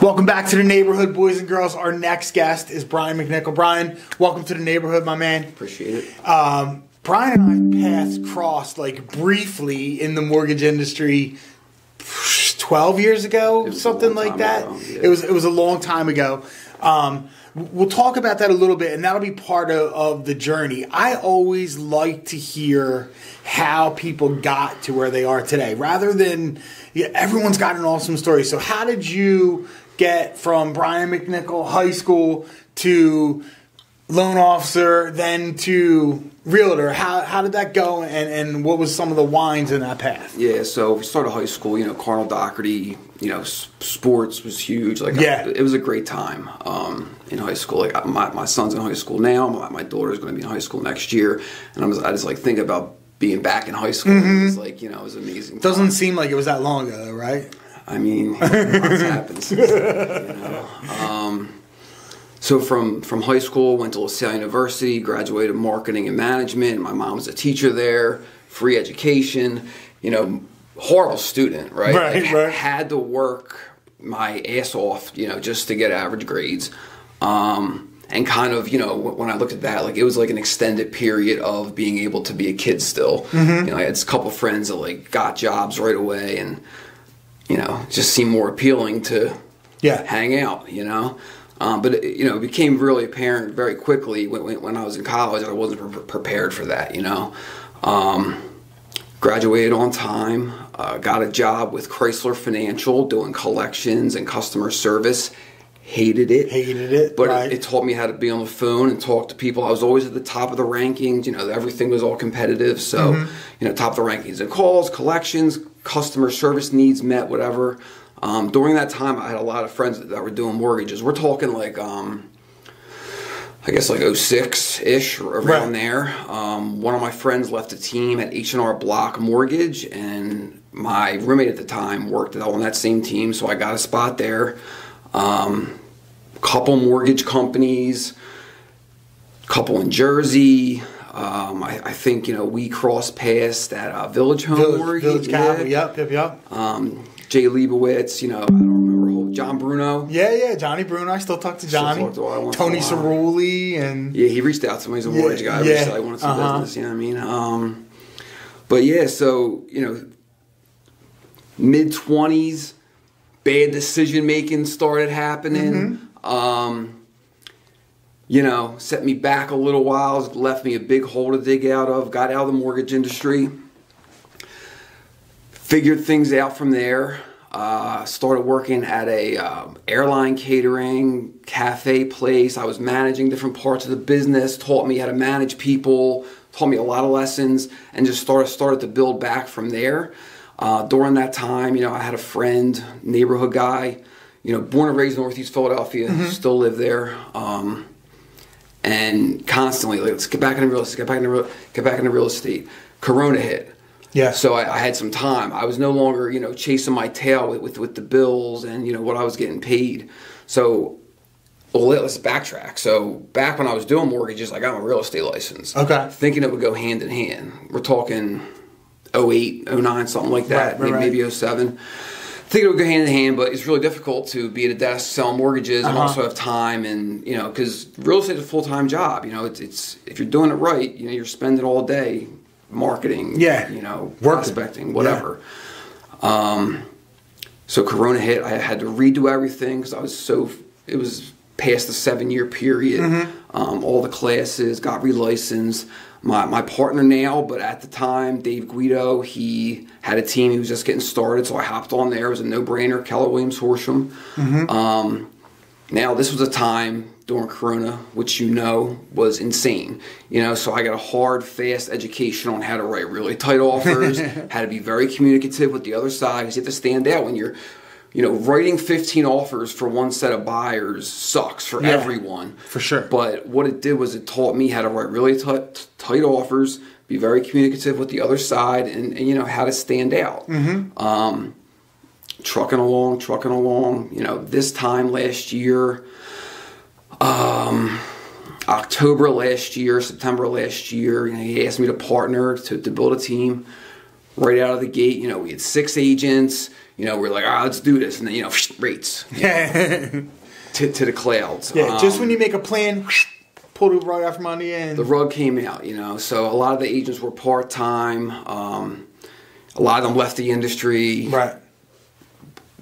Welcome back to the neighborhood, boys and girls. Our next guest is Brian McNichol. Brian, welcome to the neighborhood, my man. Appreciate it. Brian and I paths crossed briefly in the mortgage industry 12 years ago, something like that. Yeah. It was a long time ago. We'll talk about that a little bit, and that'll be part of the journey. I always like to hear how people got to where they are today, rather than everyone's got an awesome story. So how did you get from Brian McNichol High School to loan officer, then to realtor? How did that go, and what was some of the wines in that path? Yeah, so we started high school, Carnal Doherty, sports was huge. It was a great time in high school. My son's in high school now. My daughter's going to be in high school next year, and I just think about being back in high school. Mm-hmm. It was amazing. Doesn't seem like it was that long ago, though, right? I mean, lots happened since then, So from high school, went to LaSalle University, graduated marketing and management. My mom was a teacher there, free education, horrible student, right? Right. Had to work my ass off, just to get average grades. And kind of, when I looked at that, it was like an extended period of being able to be a kid still. Mm-hmm. I had a couple friends that got jobs right away, and just seemed more appealing to hang out. But it became really apparent very quickly when I was in college. I wasn't prepared for that. Graduated on time, got a job with Chrysler Financial doing collections and customer service. Hated it. But right. It taught me how to be on the phone and talk to people. I was always at the top of the rankings. Everything was all competitive. So, top of the rankings and calls, collections, customer service needs met, whatever. During that time, I had a lot of friends that were doing mortgages. We're talking I guess 06-ish, around there. One of my friends left a team at H&R Block Mortgage, and my roommate at the time worked on that same team, so I got a spot there. Couple mortgage companies, couple in Jersey. I think we crossed paths at Village Home Mortgage. Village Capital, yep. Jay Leibowitz, I don't remember John Bruno. Yeah, Johnny Bruno. I still talk to Johnny. Tony Cerulli, and he reached out to me. He's a mortgage guy. I wanted some business. You know what I mean? But yeah, so mid-20s, bad decision making started happening. Set me back a little while. Left me a big hole to dig out of. Got out of the mortgage industry. Figured things out from there. Started working at a airline catering cafe place. I was managing different parts of the business. Taught me how to manage people. Taught me a lot of lessons, and just started to build back from there. During that time, I had a friend, neighborhood guy, born and raised in Northeast Philadelphia, still live there, and constantly let's get back into real estate. Get back into real estate. Corona hit. Yeah. So I had some time. I was no longer, chasing my tail with the bills and, what I was getting paid. So let's backtrack. So back when I was doing mortgages, I got my real estate license. Okay. Thinking it would go hand in hand. We're talking 08, 09, something like that. Maybe 07. Thinking it would go hand in hand, but it's really difficult to be at a desk selling mortgages and also have time, and because real estate is a full-time job. It's if you're doing it right, you're spending all day marketing, prospecting, whatever. So Corona hit. I had to redo everything because it was past the 7-year period. All the classes, got relicensed. My partner now, but at the time, Dave Guido, he had a team. He was just getting started, so I hopped on there. It was a no-brainer. KW Horsham. Now, this was a time during Corona, which was insane. So I got a hard, fast education on how to write really tight offers, how to be very communicative with the other side, because you have to stand out when you're, writing 15 offers for one set of buyers sucks for everyone. For sure. But what it did was it taught me how to write really tight offers, be very communicative with the other side, and how to stand out. Trucking along. This time last year, October last year, September last year, he asked me to partner to build a team. right out of the gate, you know, we had 6 agents. You know, we're like, all right, let's do this. And then, you know, rates to the clouds. Yeah, just when you make a plan, pull the rug out from under you. And the rug came out, you know. So a lot of the agents were part-time. A lot of them left the industry. Right.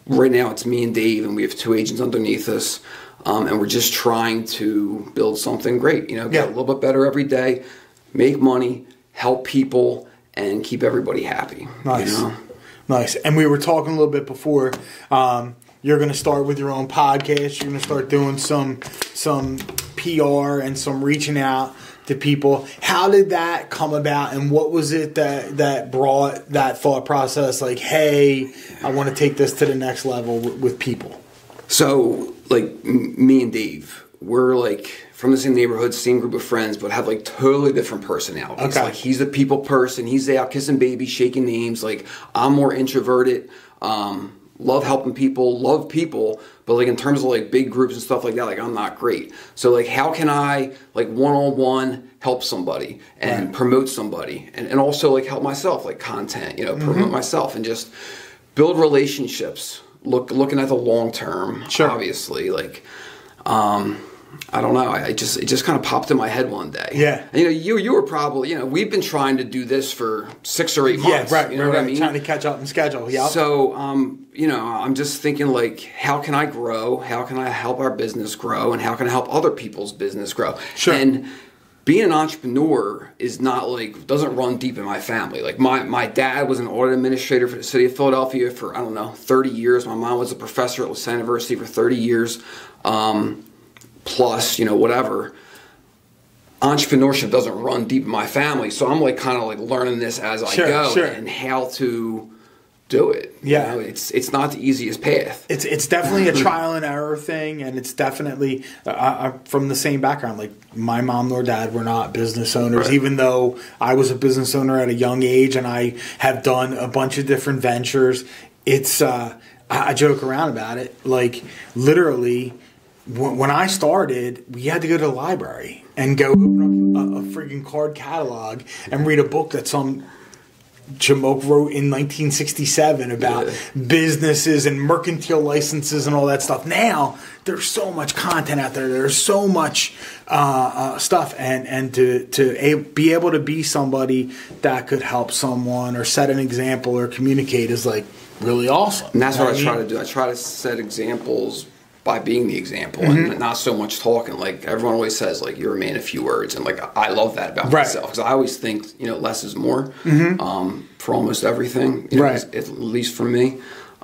Right now it's me and Dave, and we have 2 agents underneath us. And we're just trying to build something great, you know, get a little bit better every day, make money, help people, and keep everybody happy. Nice. You know? Nice. And we were talking a little bit before. You're going to start with your own podcast. You're going to start doing some PR and some reaching out to people. How did that come about, and what was it that brought that thought process? Like, hey, I want to take this to the next level with people. So, like, me and Dave, we're like from the same neighborhood, same group of friends, but have like totally different personalities. Okay. Like, he's a people person. He's out kissing babies, shaking names. Like, I'm more introverted. Love helping people, love people, but like in terms of like big groups and stuff like that, like I'm not great. So like, how can I like one-on-one help somebody and promote somebody, and also like help myself, like content, you know, promote myself and just build relationships. Looking at the long term, obviously, like, I don't know. It just kind of popped in my head one day. Yeah. And, you know, you were probably, you know, we've been trying to do this for 6 or 8 months. Yeah, right. You know what I mean? Trying to catch up and schedule. Yeah. So, you know, I'm just thinking like, how can I grow? How can I help our business grow? And how can I help other people's business grow? Sure. And being an entrepreneur is not like, doesn't run deep in my family. Like my dad was an audit administrator for the city of Philadelphia for, I don't know, 30 years. My mom was a professor at LaSalle University for 30 years. Plus, you know, whatever. Entrepreneurship doesn't run deep in my family. So I'm like kind of like learning this as I go and how to do it. Yeah. You know, it's not the easiest path. It's definitely a trial and error thing, and it's definitely from the same background. Like my mom nor dad were not business owners, even though I was a business owner at a young age, and I have done a bunch of different ventures. It's I joke around about it. Like literally, when I started, we had to go to the library and go open up a freaking card catalog and read a book that some Jamoke wrote in 1967 about businesses and mercantile licenses and all that stuff. Now there's so much content out there. There's so much stuff, and to be able to be somebody that could help someone or set an example or communicate is like really awesome. And that's what I try to do. I try to set examples by being the example and not so much talking. Like everyone always says, like, you're a man of few words, and like I love that about myself, because I always think, you know, less is more for almost everything, you know, at least for me.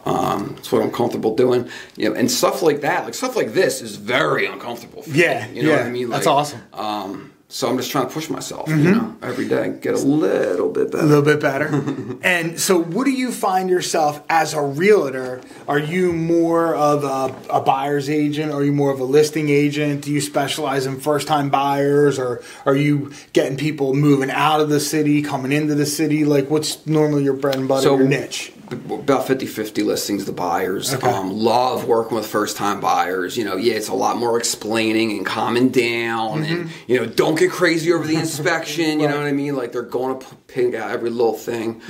It's what I'm comfortable doing, you know, and stuff like that, like stuff like this is very uncomfortable for me, you know what I mean? Like, that's awesome. So I'm just trying to push myself, you know, every day, get a little bit better. A little bit better. And so what do you find yourself as a realtor? Are you more of a buyer's agent? Are you more of a listing agent? Do you specialize in first-time buyers? Or are you getting people moving out of the city, coming into the city? Like, what's normally your bread and butter, your niche? About 50-50 listings to buyers. Love working with first-time buyers. You know, it's a lot more explaining and calming down, and, you know, don't get crazy over the inspection. You know what I mean? Like, they're going to pick out every little thing.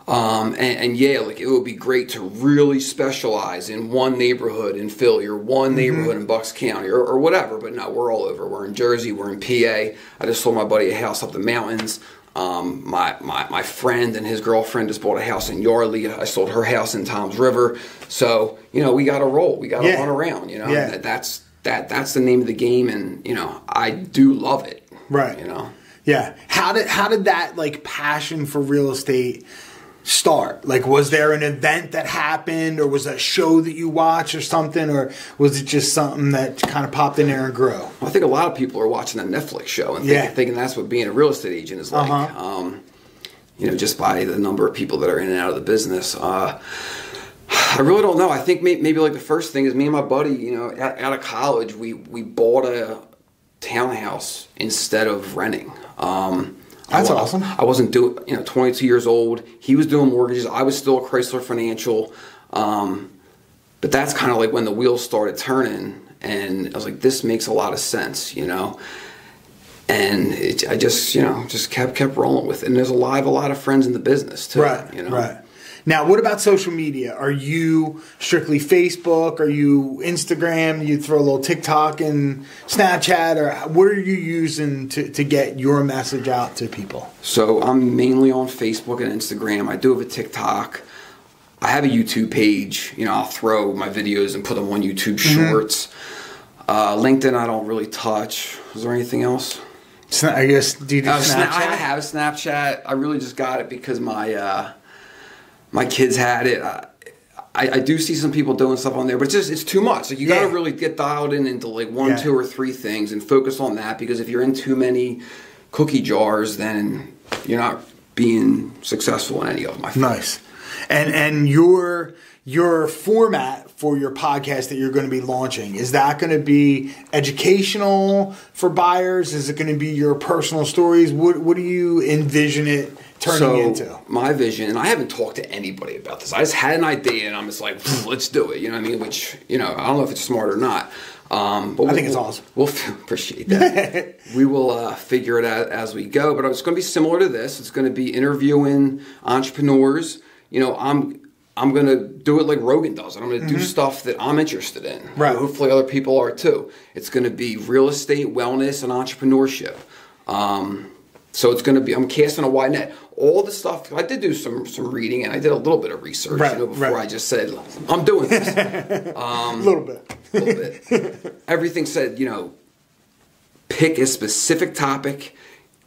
And like, it would be great to really specialize in one neighborhood in Philly or one neighborhood in Bucks County or whatever. But no, we're all over. We're in Jersey. We're in PA. I just sold my buddy a house up the mountains. My friend and his girlfriend just bought a house in Yardley. I sold her house in Toms River. So, you know, we got to roll. We got to run around, you know. That's the name of the game, and, you know, I do love it. Right. You know. Yeah. How did that, like, passion for real estate start? Like, was there an event that happened, or was that a show that you watched or something, or was it just something that kind of popped in there and grew? Well, I think a lot of people are watching that Netflix show and thinking that's what being a real estate agent is like. You know, just by the number of people that are in and out of the business. I really don't know. I think maybe like the first thing is me and my buddy, you know, out of college, we bought a townhouse instead of renting. That's awesome. I wasn't doing, you know, 22 years old. He was doing mortgages. I was still at Chrysler Financial. But that's kind of like when the wheels started turning, and I was like, this makes a lot of sense, you know. And I just, just kept rolling with it. And there's a lot of friends in the business too. Right, right. Now, what about social media? Are you strictly Facebook? Are you Instagram? You throw a little TikTok and Snapchat? Or what are you using to get your message out to people? So I'm mainly on Facebook and Instagram. I do have a TikTok. I have a YouTube page. I'll throw my videos and put them on YouTube Shorts. LinkedIn I don't really touch. Is there anything else? I guess, do you do Snapchat? I have a Snapchat. I really just got it because my kids had it. I do see some people doing stuff on there, but it's too much. Like you got to really get dialed into like one, two, or three things and focus on that, because if you're in too many cookie jars, then you're not being successful in any of them. Nice. And your format for your podcast that you're going to be launching, is that going to be educational for buyers? Is it going to be your personal stories? What do you envision it turning into? My vision, and I haven't talked to anybody about this. I just had an idea, and I'm just like, let's do it. You know what I mean? Which, I don't know if it's smart or not. But I think it's awesome. We'll appreciate that. We will figure it out as we go. But it's going to be similar to this. It's going to be interviewing entrepreneurs. I'm going to do it like Rogan does. I'm going to do stuff that I'm interested in. Right. Hopefully other people are too. It's going to be real estate, wellness, and entrepreneurship. So it's going to be, I'm casting a wide net. All the stuff, I did do some reading, and I did a little bit of research before I just said, I'm doing this. A little bit. Everything said, pick a specific topic,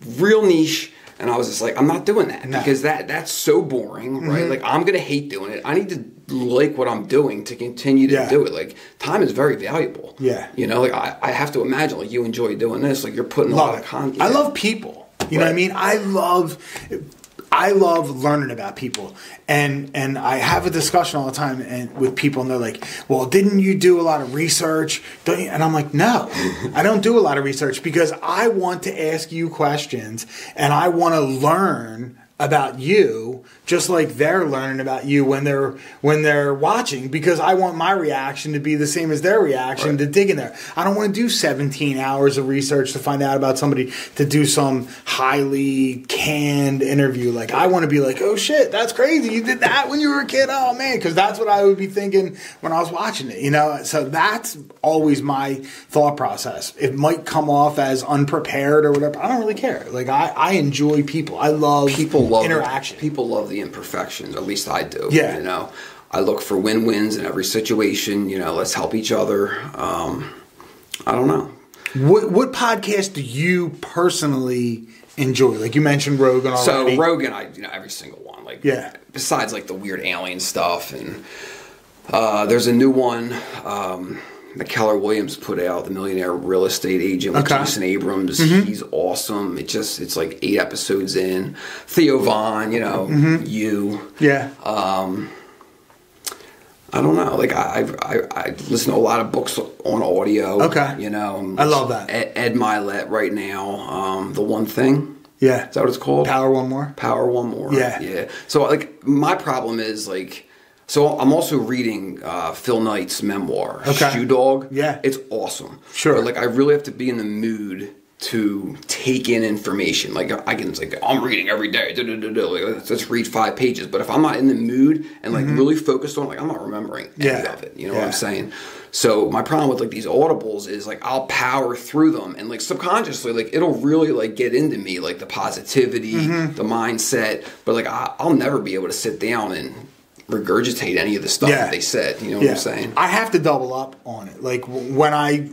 real niche. And I was just like, I'm not doing that because that's so boring, right? Like, I'm going to hate doing it. I need to like what I'm doing to continue to do it. Like, time is very valuable. Yeah. Like, I have to imagine, like, you enjoy doing this. Like, you're putting a lot of content. I love people. You know what I mean? I love learning about people, and I have a discussion all the time with people, and they're like, well, didn't you do a lot of research? Don't you? And I'm like, no, I don't do a lot of research, because I want to ask you questions, and I want to learn about you just like they're learning about you when they're watching, because I want my reaction to be the same as their reaction to dig in there. I don't want to do 17 hours of research to find out about somebody, to do some highly canned interview. Like, I want to be like, oh shit, that's crazy, you did that when you were a kid, oh man, because that's what I would be thinking when I was watching it, so that's always my thought process. It might come off as unprepared or whatever, I don't really care. Like, I enjoy people. I love interaction. People love the imperfections, at least I do. Yeah. I look for win-wins in every situation. Let's help each other. I don't know. What podcast do you personally enjoy? Like, you mentioned Rogan already. So Rogan, every single one. Like, besides like the weird alien stuff, and there's a new one that Keller Williams put out, The Millionaire Real Estate Agent with Jason Abrams. He's awesome. It's like 8 episodes in. Theo Vaughn, you. Yeah. I don't know. Like, I listen to a lot of books on audio. Okay. I love that. Ed Milet right now. The One Thing. Yeah. Is that what it's called? Power One More. Power One More. Yeah. Yeah. So, like, my problem is, like, so I'm also reading Phil Knight's memoir, Shoe Dog. Yeah. It's awesome. Sure. But, like, I really have to be in the mood to take in information. Like, I'm reading every day. Like, let's read 5 pages. But if I'm not in the mood and, like, really focused on, like, I'm not remembering any of it. You know what I'm saying? So my problem with, like, these audibles is, like, I'll power through them, and, like, subconsciously, like, it'll really, like, get into me, like, the positivity, the mindset. But, like, I'll never be able to sit down and regurgitate any of the stuff that they said. You know what I'm saying? I have to double up on it. Like, when I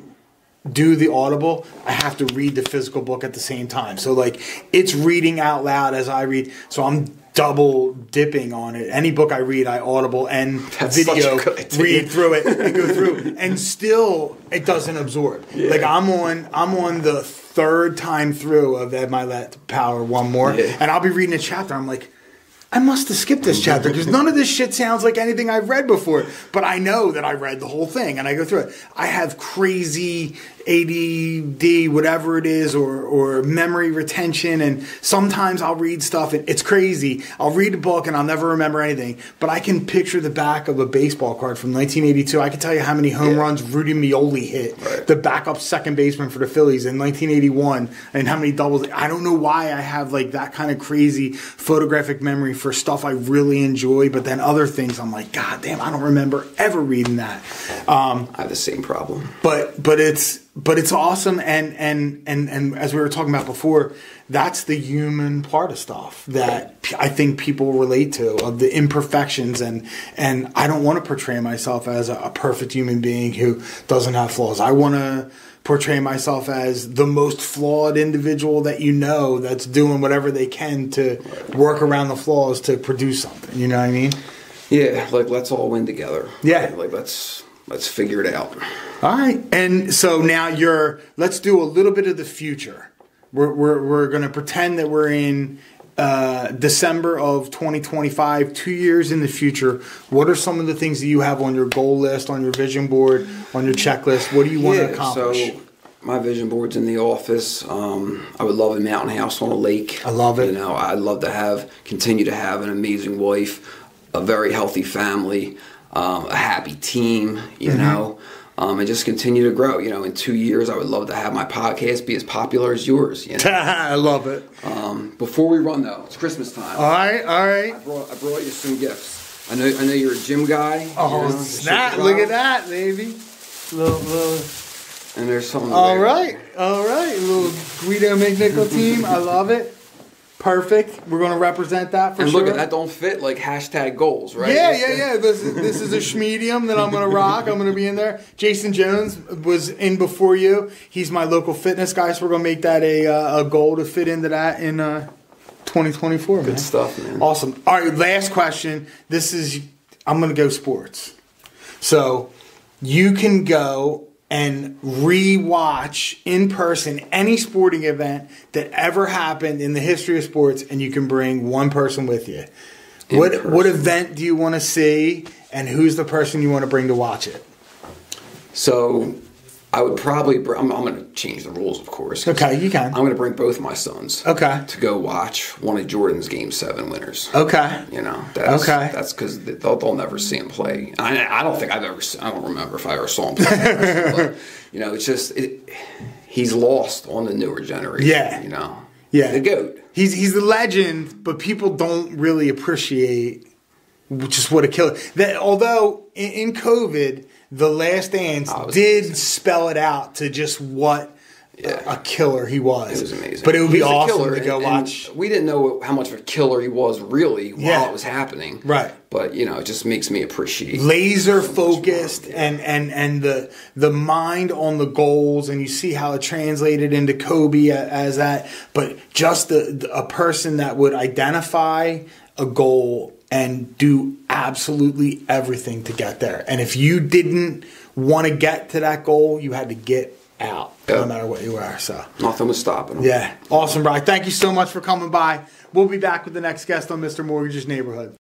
do the Audible, I have to read the physical book at the same time. So, like, it's reading out loud as I read. So I'm double dipping on it. Any book I read, I Audible and video read through it and go through, and still it doesn't absorb. Like, I'm on the 3rd time through of Ed Milet, Power One More, and I'll be reading a chapter. I'm like, I must have skipped this chapter because none of this shit sounds like anything I've read before. But I know that I read the whole thing, and I go through it. I have crazy ADD, whatever it is, or memory retention. And sometimes I'll read stuff and it's crazy. I'll read a book and I'll never remember anything. But I can picture the back of a baseball card from 1982. I can tell you how many home runs Rudy Mioli hit, the backup second baseman for the Phillies in 1981, and how many doubles. I don't know why I have like that kind of crazy photographic memory for stuff I really enjoy, but then other things I'm like, God damn, I don't remember ever reading that. I have the same problem. But it's awesome, and as we were talking about before, that's the human part of stuff that I think people relate to, of the imperfections, and I don't want to portray myself as a perfect human being who doesn't have flaws. I want to portray myself as the most flawed individual that you know, that's doing whatever they can to work around the flaws to produce something. You know what I mean? Yeah, like let's all win together. Yeah, like let's figure it out. All right, and so now let's do a little bit of the future. We're going to pretend that we're in December of 2025, 2 years in the future. What are some of the things that you have on your goal list, on your vision board, on your checklist? What do you want to accomplish? So my vision board's in the office. I would love a mountain house on a lake. I love it. You know, I'd love to continue to have an amazing wife, a very healthy family, a happy team, you know, and just continue to grow. You know, in 2 years, I would love to have my podcast be as popular as yours. You know? I love it. Before we run, though, it's Christmas time. All right. I brought you some gifts. I know you're a gym guy. Oh, you know, snap! Look at that, baby. Little. And there's something. All right. Little Guido McNichol team. I love it. Perfect. We're going to represent that for sure. And look, that don't fit like hashtag goals, right? Yeah. This is a schmedium that I'm going to rock. I'm going to be in there. Jason Jones was in before you. He's my local fitness guy, so we're going to make that a goal to fit into that in 2024. Good stuff, man. Awesome. All right, last question. I'm going to go sports. So you can go and re-watch in person any sporting event that ever happened in the history of sports, and you can bring one person with you. What event do you want to see, and who's the person you want to bring to watch it? So I would probably I'm going to change the rules, of course. Okay, you can. I'm going to bring both my sons. Okay. To go watch one of Jordan's Game 7 winners. Okay. You know, that's because they'll never see him play. I don't remember if I ever saw him play. But, you know, it's just he's lost on the newer generation. Yeah. You know. Yeah. The GOAT. He's the legend, but people don't really appreciate just what a killer. Although in COVID, The Last Dance did amazing. Spell it out to just what a killer he was. It was amazing. But it would be awesome to go watch. We didn't know how much of a killer he was really while it was happening. Right. But, you know, it just makes me appreciate laser focused and the mind on the goals, and you see how it translated into Kobe as that. But just a person that would identify a goal and do absolutely everything to get there. And if you didn't want to get to that goal, you had to get out, no matter what you were. So nothing was stopping them. Yeah. Awesome, Brian. Thank you so much for coming by. We'll be back with the next guest on Mr. Mortgage's Neighborhood.